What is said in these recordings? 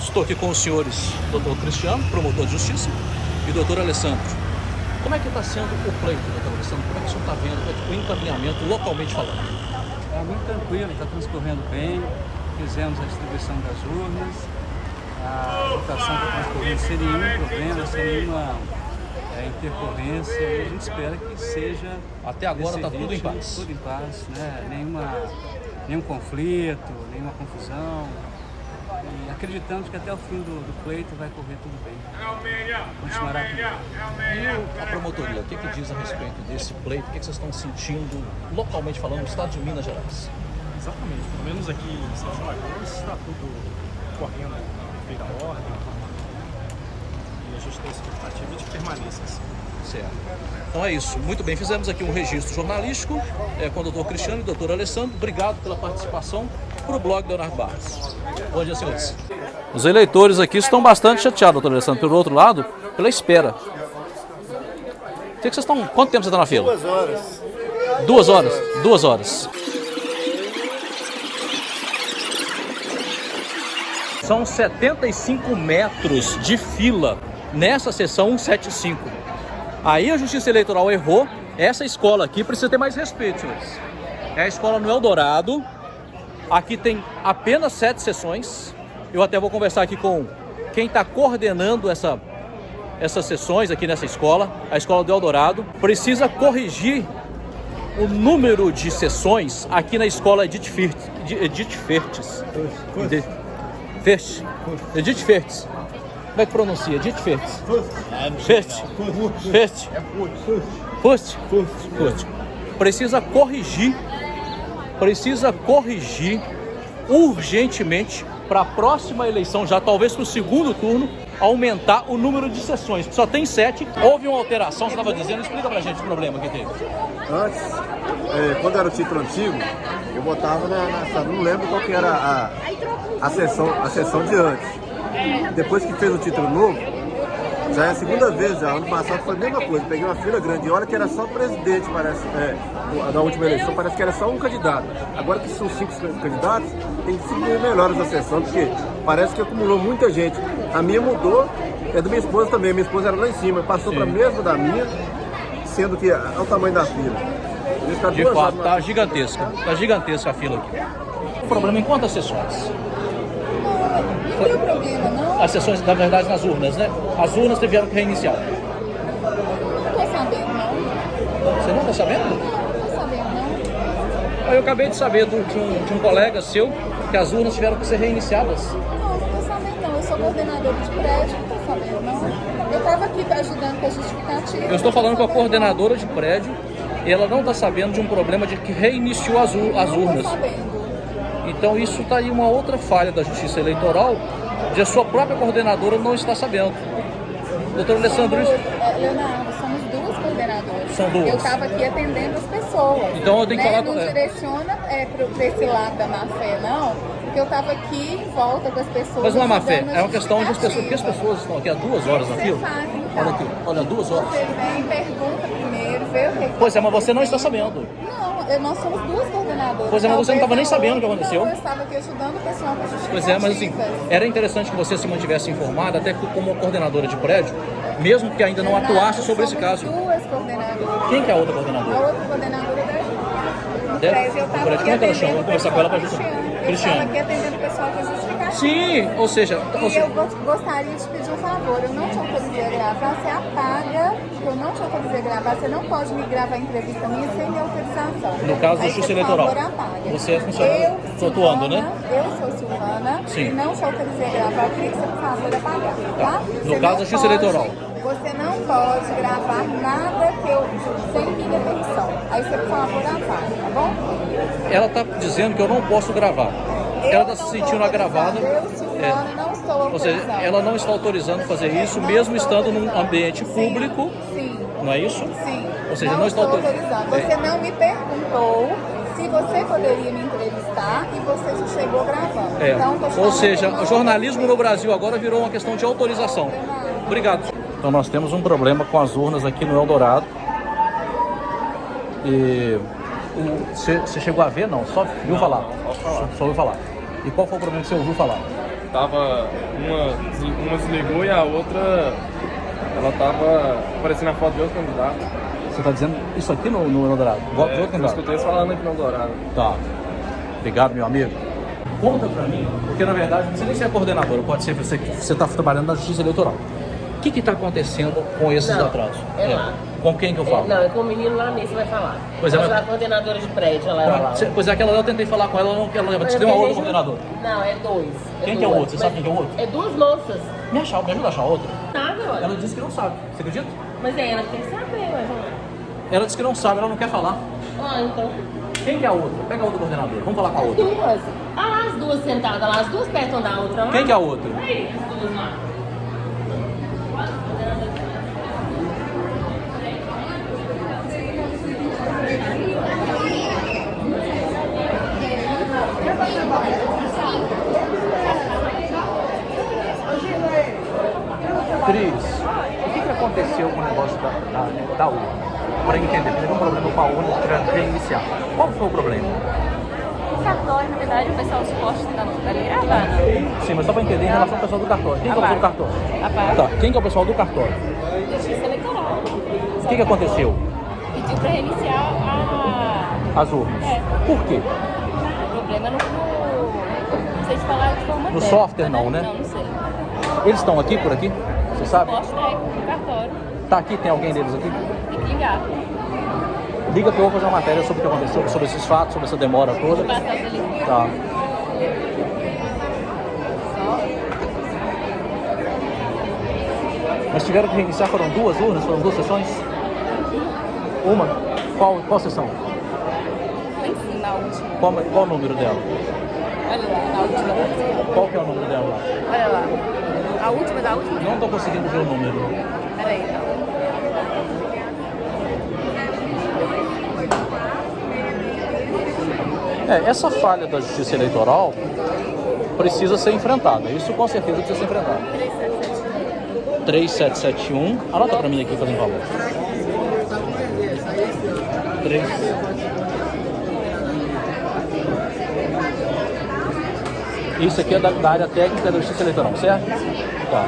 Estou aqui com os senhores Dr. Cristiano, promotor de justiça, e Dr. Alessandro. Como é que está sendo o pleito, Dr. Alessandro? Como é que o senhor está vendo o encaminhamento localmente falando? Está muito tranquilo, está transcorrendo bem. Fizemos a distribuição das urnas, a votação está transcorrendo sem nenhum problema, sem nenhuma intercorrência. E a gente espera que seja... Até agora está tudo em paz. Tudo em paz, né? Nenhum conflito, nenhuma confusão. E acreditamos que até o fim do pleito vai correr tudo bem. Continuará tudo bem. E a promotoria, o que diz a respeito desse pleito? O que vocês estão sentindo localmente falando no estado de Minas Gerais? Exatamente, pelo menos aqui em São João está tudo correndo feita a ordem e a gente tem a expectativa de que permaneça assim. Certo. Então é isso. Muito bem, fizemos aqui um registro jornalístico com o Dr. Cristiano e o Dr. Alessandro. Obrigado pela participação para o blog Leonardo Barros. Bom dia, senhores. Os eleitores aqui estão bastante chateados, Dr. Alessandro, pelo outro lado, pela espera. Vocês estão... Quanto tempo você está na fila? 2 horas. 2 horas? 2 horas. São 75 metros de fila nessa sessão 175. Aí a Justiça Eleitoral errou. Essa escola aqui precisa ter mais respeito, senhores. É a escola no Eldorado. Aqui tem apenas 7 sessões. Eu até vou conversar aqui com quem está coordenando essas sessões aqui nessa escola. A escola do Eldorado. Precisa corrigir o número de sessões aqui na escola Edith Fertes. Edith Fertes. Como é que pronuncia? Edith Fertes. Fertes. Fertes. Fertes. Precisa corrigir urgentemente para a próxima eleição, já talvez para o segundo turno, aumentar o número de sessões. Só tem 7. Houve uma alteração, você estava dizendo. Explica pra gente o problema que teve. Antes, quando era o título antigo, eu botava não lembro qual que era a sessão de antes. Depois que fez o título novo, já é a segunda vez já. Ano passado foi a mesma coisa. Peguei uma fila grande. E olha que era só presidente, parece. Na última eleição, parece que era só um candidato. Agora que são 5 candidatos, tem 5 melhores a sessão, porque parece que acumulou muita gente. A minha mudou, é da minha esposa também. Minha esposa era lá em cima, passou para a mesma da minha, sendo que é o tamanho da fila. De fato, tá gigantesca. Tá gigantesca a fila aqui. O problema em quantas sessões? Não tem problema, não. As sessões, na verdade, nas urnas, né? As urnas tiveram que reiniciar. Não tô sabendo, não. Você não está sabendo? Não tô sabendo, não. Eu acabei de saber de um colega seu que as urnas tiveram que ser reiniciadas. Não tô sabendo, não. Eu sou coordenadora de prédio, não tô sabendo, não. Eu estava aqui ajudando com a justificativa. Eu estou falando com a coordenadora de prédio e ela não está sabendo de um problema de que reiniciou as urnas. Não tô sabendo. Então isso está aí uma outra falha da Justiça Eleitoral, de a sua própria coordenadora não está sabendo. Doutor Alessandro, isso... Leonardo, somos 2 coordenadoras. São 2. Eu estava aqui atendendo as pessoas. Então eu tenho que falar... Não direciona para esse lado da má fé, não. Porque eu estava aqui em volta das pessoas. Mas não é má fé, é uma questão de justificativa. porque as pessoas estão aqui há 2 horas na fila. Faz, então. Olha aqui, olha, 2 horas. Você vem, pergunta primeiro, vê o que... Pois é, mas você não está sabendo. Não, nós somos 2 coordenadoras. Pois é, mas você não estava nem sabendo o que aconteceu. Não, eu estava aqui ajudando o pessoal com a justificativa. Pois é, mas assim, era interessante que você se mantivesse informada, até como coordenadora de prédio, mesmo que ainda não atuasse sobre esse caso. 2 coordenadoras. Quem que é a outra A coordenadora? outra coordenadora da Ju. No É? prédio eu estava Como aqui é que ela chama? atendendo Vou o conversar com pessoal ela com para ajudar. Eu Cristiano. estava aqui atendendo o pessoal com a justificativa. Sim, ou seja... E eu gostaria de pedir um favor, eu não te autorizei a gravar, você apaga, porque eu não te autorizei a gravar, você não pode me gravar entrevista minha sem minha autorização. No caso da Aí Justiça você, Eleitoral. por favor, apaga. Você é funcionário, tô atuando, né? Eu sou Silvana, Sim. não te autorizei a gravar, eu queria que você, por favor, apagasse, tá? No caso da Justiça Eleitoral. Você não pode gravar nada que eu, sem minha permissão. Aí você, por favor, apaga, tá bom? Ela está dizendo que eu não posso gravar. Ela está se sentindo agravada. Eu, Silvana, não estou autorizando. Ou seja, ela não está autorizando fazer isso, mesmo estando num ambiente público. Sim. Não é isso? Sim. Ou seja, não está autorizando. Você não me perguntou se você poderia me entrevistar e você já chegou gravando. Então, tô te Ou falando seja, que eu o não jornalismo no Brasil agora virou uma questão de autorização. Obrigado. Então nós temos um problema com as urnas aqui no Eldorado. E você chegou a ver? Não, só ouviu falar. Só ouviu falar. E qual foi o problema que você ouviu falar? tava, uma desligou e a outra, ela tava aparecendo na foto de outro candidato. Você tá dizendo isso aqui no Eldorado? Voto de outro Eu candidato? escutei eles falando aqui no Eldorado. Tá. Obrigado, meu amigo. Conta pra mim, porque na verdade não sei nem se é coordenadora, pode ser você que você tá trabalhando na Justiça Eleitoral. O que está acontecendo com esses atrasos? Lá. Com quem que eu falo? Não, é com o menino lá nesse vai falar. Pois é, Mas mas- lá, a coordenadora de prédio, ela era lá. Pois é, aquela lá eu tentei falar com ela, ela Mas disse que tem uma outra gente- coordenadora. Não, é dois. Quem que é o duas. outro? Você sabe quem que é o outro? É duas moças. Me ajuda a achar outra. Nada, olha. Ela disse que não sabe. Você acredita? Mas é ela que tem que saber, mas... Ela disse que não sabe, ela não quer falar. Ah, então... Quem que é a outra? Pega a outra coordenadora, vamos falar com a outra. Duas. Ah lá, as duas sentadas lá, as duas perto uma da outra lá. Quem que é a outra? Aí, as duas lá. Cris, o que aconteceu com o negócio da urna? Para entender, teve um problema com a urna para reiniciar. Qual foi o problema? O cartório, na verdade, o pessoal suporte da ali é a Havana. Sim, mas só para entender em relação ao pessoal do cartório. Quem que é o pessoal do cartório? A parte Tá, quem que é o pessoal do cartório? Justiça Eleitoral. O que aconteceu? Pediu para reiniciar As urnas. É. Por quê? o problema não sei te falar de forma No técnica, software não, né? Não sei. Eles estão aqui, por aqui? Você sabe? Suporte técnico do cartório. Tá aqui, tem alguém deles aqui? Tem que ligar. Liga que eu vou fazer uma matéria sobre o que aconteceu, sobre esses fatos, sobre essa demora toda. Passar ali. Tá. Mas tiveram que reiniciar, foram duas urnas, foram duas sessões? Uma? Qual sessão? Lá em cima, na última. Qual o número dela? Olha lá, na última. Qual que é o número dela lá? Olha lá. A última da última? Não estou conseguindo ver o número. Peraí, então. Essa falha da Justiça Eleitoral precisa ser enfrentada. Isso com certeza precisa ser enfrentado. 3771. Anota para mim aqui, fazendo favor. 3. Isso aqui é da área técnica da Justiça Eleitoral, certo? Tá.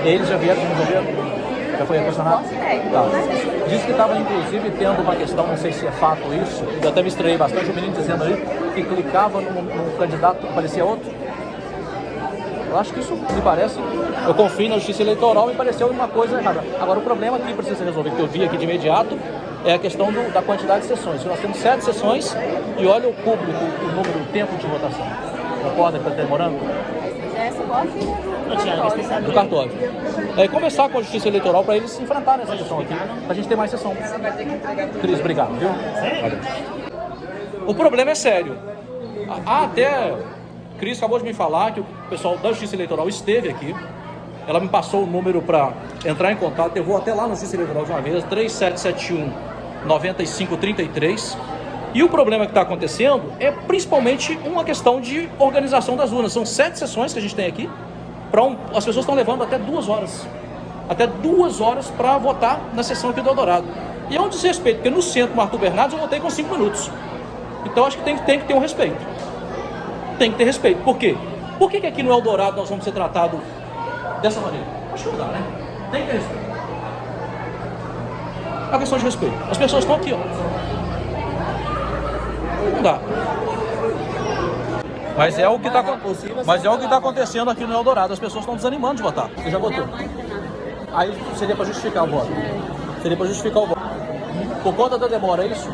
Eles já vieram resolver? Já foi questionado? Tá. Disse que estava inclusive tendo uma questão, não sei se é fato isso, eu até me estranhei bastante, o menino dizendo ali que clicava num candidato e aparecia outro. Eu acho que isso me parece, eu confio na Justiça Eleitoral, me pareceu uma coisa errada. Agora o problema que precisa ser resolvido, que eu vi aqui de imediato, é a questão da quantidade de sessões. Nós temos 7 sessões e olha o público, o número, o tempo de votação. Concorda que está demorando? Já é suporte Do cartório. Conversar com a Justiça Eleitoral para eles enfrentarem essa questão aqui, para a gente ter mais sessão. Cris, obrigado, viu? Valeu. O problema é sério. Até Cris acabou de me falar que o pessoal da Justiça Eleitoral esteve aqui. Ela me passou o número para entrar em contato. Eu vou até lá na Justiça Eleitoral de uma vez, 3771-9533. E o problema que está acontecendo é principalmente uma questão de organização das urnas. São 7 sessões que a gente tem aqui. As pessoas estão levando até 2 horas. Até 2 horas para votar na sessão aqui do Eldorado. E é um desrespeito, porque no centro, no Arthur Bernardes, eu votei com 5 minutos. Então acho que tem que ter um respeito. Tem que ter respeito. Por quê? Por que aqui no Eldorado nós vamos ser tratados dessa maneira? Acho que não dá, né? Tem que ter respeito. É uma questão de respeito. As pessoas estão aqui, ó. Não dá. Mas é o que está acontecendo aqui no Eldorado. As pessoas estão desanimando de votar. Você já votou? Aí seria para justificar o voto. Seria para justificar o voto. Por conta da demora, é isso?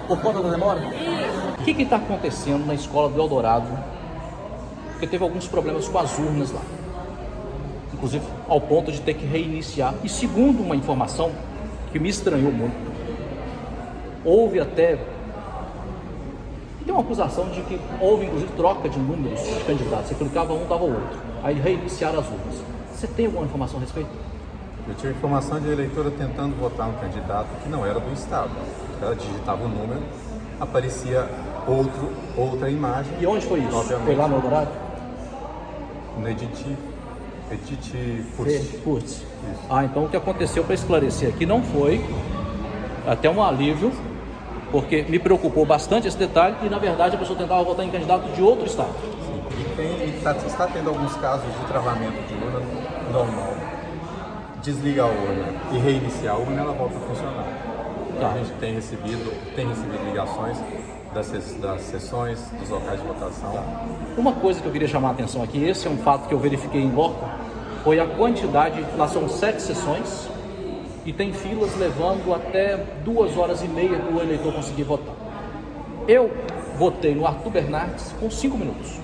Por conta da demora? O que está acontecendo na escola do Eldorado? Porque teve alguns problemas com as urnas lá. Inclusive ao ponto de ter que reiniciar. E segundo uma informação que me estranhou muito, houve até... Tem uma acusação de que houve, inclusive, troca de números de candidatos. Você clicava um, dava o outro. Aí reiniciaram as urnas. Você tem alguma informação a respeito? Eu tive informação de eleitora tentando votar um candidato que não era do Estado. Ela digitava o número, aparecia outra imagem. E onde foi isso? Obviamente. Foi lá no Eldorado? No Edith Furtz. Então o que aconteceu, para esclarecer aqui, não foi até um alívio, porque me preocupou bastante esse detalhe e, na verdade, a pessoa tentava votar em candidato de outro estado. está tendo alguns casos de travamento de urna normal. Desliga a urna e reinicia a urna, ela volta a funcionar. A gente tem recebido ligações das sessões, dos locais de votação. Uma coisa que eu queria chamar a atenção aqui, esse é um fato que eu verifiquei em loco, foi a quantidade, lá são 7 sessões e tem filas levando até 2h30 para o eleitor conseguir votar. Eu votei no Arthur Bernardes com 5 minutos.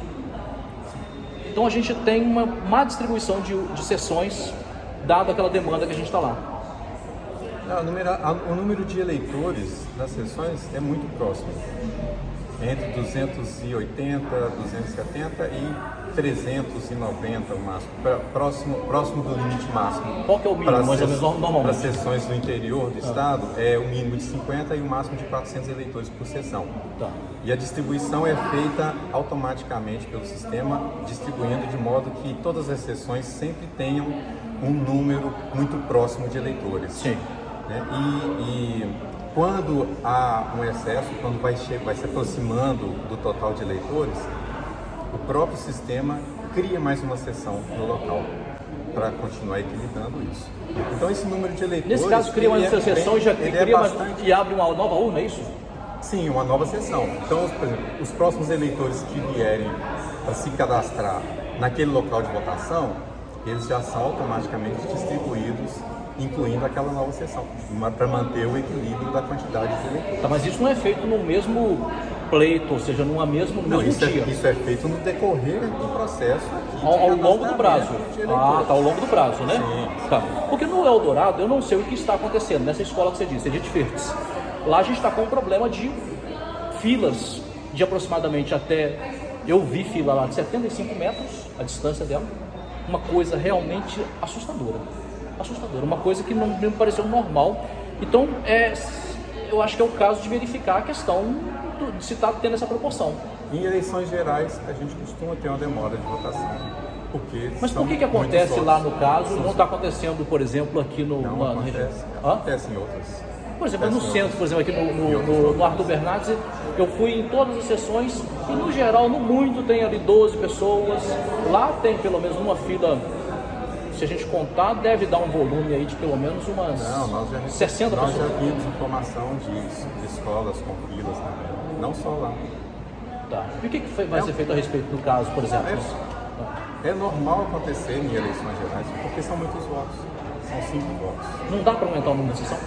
Então a gente tem uma má distribuição de sessões, dado aquela demanda que a gente está lá. O número de eleitores nas sessões é muito próximo. Entre 280, 270 e 390 o máximo, próximo do limite máximo. Qual que é o mínimo, mais ou menos, normalmente? Para sessões no interior do estado, é o mínimo de 50 e o máximo de 400 eleitores por sessão. Tá. E a distribuição é feita automaticamente pelo sistema, distribuindo de modo que todas as sessões sempre tenham um número muito próximo de eleitores. Sim. Né? E quando há um excesso, quando vai se aproximando do total de eleitores, o próprio sistema cria mais uma sessão no local para continuar equilibrando isso. Então esse número de eleitores... Nesse caso, cria uma sessão e abre uma nova urna, é isso? Sim, uma nova sessão. Então, por exemplo, os próximos eleitores que vierem para se cadastrar naquele local de votação, eles já são automaticamente distribuídos, incluindo aquela nova sessão, para manter o equilíbrio da quantidade de eleitores. Tá, mas isso não é feito no mesmo pleito, ou seja, no mesmo dia? Isso é feito no decorrer do processo. Ao longo do prazo. Tá, ao longo do prazo, né? Sim. Tá. Porque no Eldorado, eu não sei o que está acontecendo nessa escola que você disse, Edith Firtz. Lá a gente está com um problema de filas de aproximadamente eu vi fila lá de 75 metros, a distância dela, uma coisa realmente assustadora, uma coisa que não me pareceu normal. Então, eu acho que é o caso de verificar a questão de se está tendo essa proporção. Em eleições gerais, a gente costuma ter uma demora de votação. Mas por que acontece lá no caso, não está acontecendo, por exemplo, aqui no... Não acontece, acontece em outras. Por exemplo, no centro, por exemplo, aqui no Arthur Bernardes, eu fui em todas as sessões e, no geral, no muito, tem ali 12 pessoas. Lá tem pelo menos uma fila, se a gente contar, deve dar um volume aí de pelo menos umas 60 pessoas. Nós já vimos informação de escolas com filas também, não só lá. Tá. E o que vai ser feito a respeito do caso, por exemplo? É normal acontecer em eleições gerais, porque são muitos votos, são 5 votos. Não dá para aumentar o número de sessão?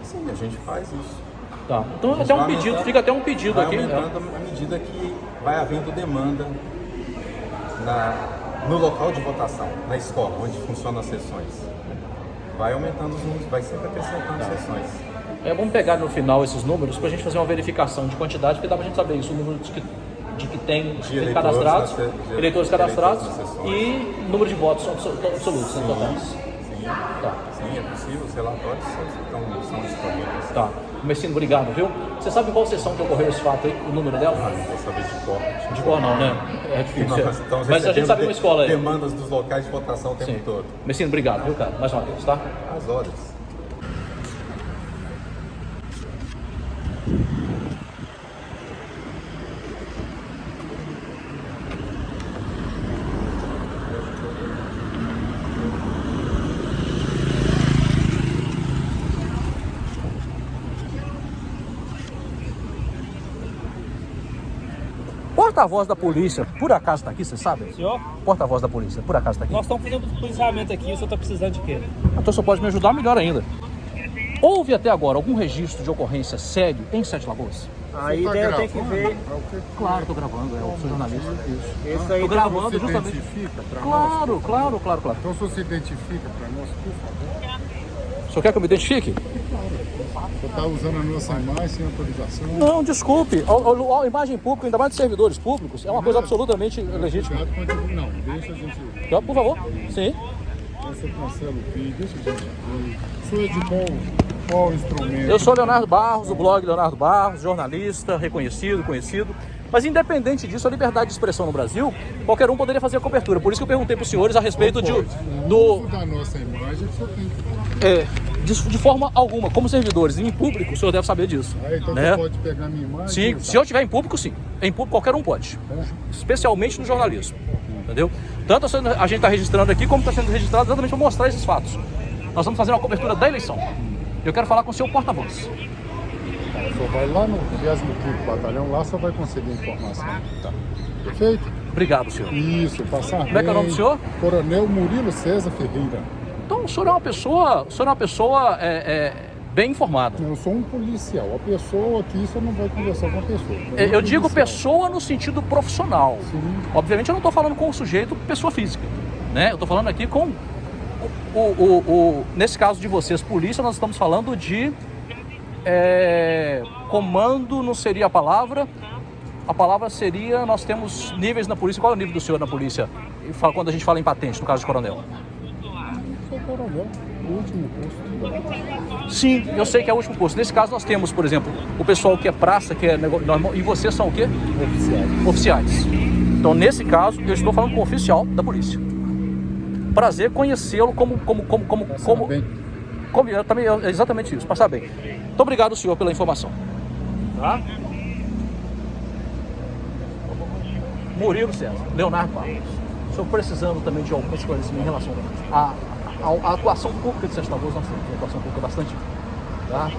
Sim, a gente faz isso. Tá. Então fica até um pedido aqui. Aumentando à medida que vai havendo demanda no local de votação, na escola, onde funcionam as sessões. Vai aumentando os números, vai sempre acrescentando sessões. Vamos pegar no final esses números para a gente fazer uma verificação de quantidade, porque dá para a gente saber isso, o número de que tem cadastrados, eleitores cadastrados e número de votos absolutos, totais. Sim, tá. Sim, é possível, os relatórios são disponíveis. Tá. Mercino, obrigado, viu? Você sabe em qual sessão que ocorreu esse fato aí, o número dela? Não vou saber de cor. De cor não, né? É difícil. Mas a gente sabe uma escola aí. Demandas dos locais de votação o tempo todo. Mercino, obrigado, viu, cara? Mais uma vez, tá? Às horas. Porta-voz da polícia, por acaso está aqui, você sabe? Senhor? Porta-voz da polícia, por acaso está aqui? Nós estamos fazendo policiamento aqui, o senhor está precisando de quê? Então o senhor pode me ajudar melhor ainda. Houve até agora algum registro de ocorrência sério em Sete Lagoas? Aí eu tenho que ver. Claro, estou gravando, eu sou jornalista. Isso aí estou gravando você justamente. Identifica para Claro. Então se você identifica para nós, por favor. O senhor quer que eu me identifique? Você está usando a nossa imagem sem autorização? Não, desculpe. A imagem pública, ainda mais de servidores públicos, é uma coisa absolutamente legítima. Não, deixa a gente ver. Por favor. Sim. Você cancela o PIN, deixa a gente ver. O senhor é de qual instrumento? Eu sou Leonardo Barros, do blog Leonardo Barros, jornalista, reconhecido, conhecido. Mas independente disso, a liberdade de expressão no Brasil, qualquer um poderia fazer a cobertura. Por isso que eu perguntei para os senhores a respeito O uso da nossa imagem que o senhor tem que fazer. de forma alguma, como servidores em público, o senhor deve saber disso. Então né? você pode pegar minha imagem? Sim, se eu estiver em público, sim. Em público, qualquer um pode. Especialmente no jornalismo. Entendeu? Tanto a gente está registrando aqui, como está sendo registrado exatamente para mostrar esses fatos. Nós estamos fazendo uma cobertura da eleição. Eu quero falar com o seu porta-voz. O senhor vai lá no 25º Batalhão, lá o senhor vai conseguir informação. Tá. Perfeito? Obrigado, senhor. Isso, passar Como é que é o nome do senhor? Coronel Murilo César Ferreira. Então, o senhor é uma pessoa, bem informada. Eu sou um policial. A pessoa aqui, você não vai conversar com a pessoa. Eu digo pessoa no sentido profissional. Sim. Obviamente eu não estou falando com o sujeito pessoa física, né? Eu estou falando aqui com nesse caso de vocês, polícia, nós estamos falando de comando, não seria a palavra. A palavra seria, nós temos níveis na polícia. Qual é o nível do senhor na polícia? Quando a gente fala em patente, no caso de coronel? Sou coronel, o último posto. Sim, eu sei que é o último posto. Nesse caso nós temos, por exemplo, o pessoal que é praça, que é normal, e vocês são o quê? Oficiais. Então, nesse caso, eu estou falando com o oficial da polícia. Prazer conhecê-lo como também é exatamente isso, passar bem. Muito obrigado, senhor, pela informação. Tá? Murilo César, Leonardo Barros. Estou precisando também de algumas coisas em relação à atuação pública de Sete Lagoas. Nós temos uma atuação pública bastante. Tá?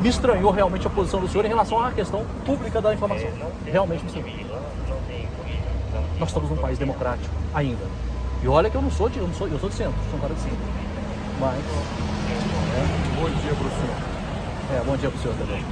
Me estranhou realmente a posição do senhor em relação à questão pública da informação. Realmente me estranhou. Nós estamos num país democrático ainda. E olha que eu sou de centro, sou um cara de centro. Mas. Bom dia para o senhor. Bom dia para o senhor também.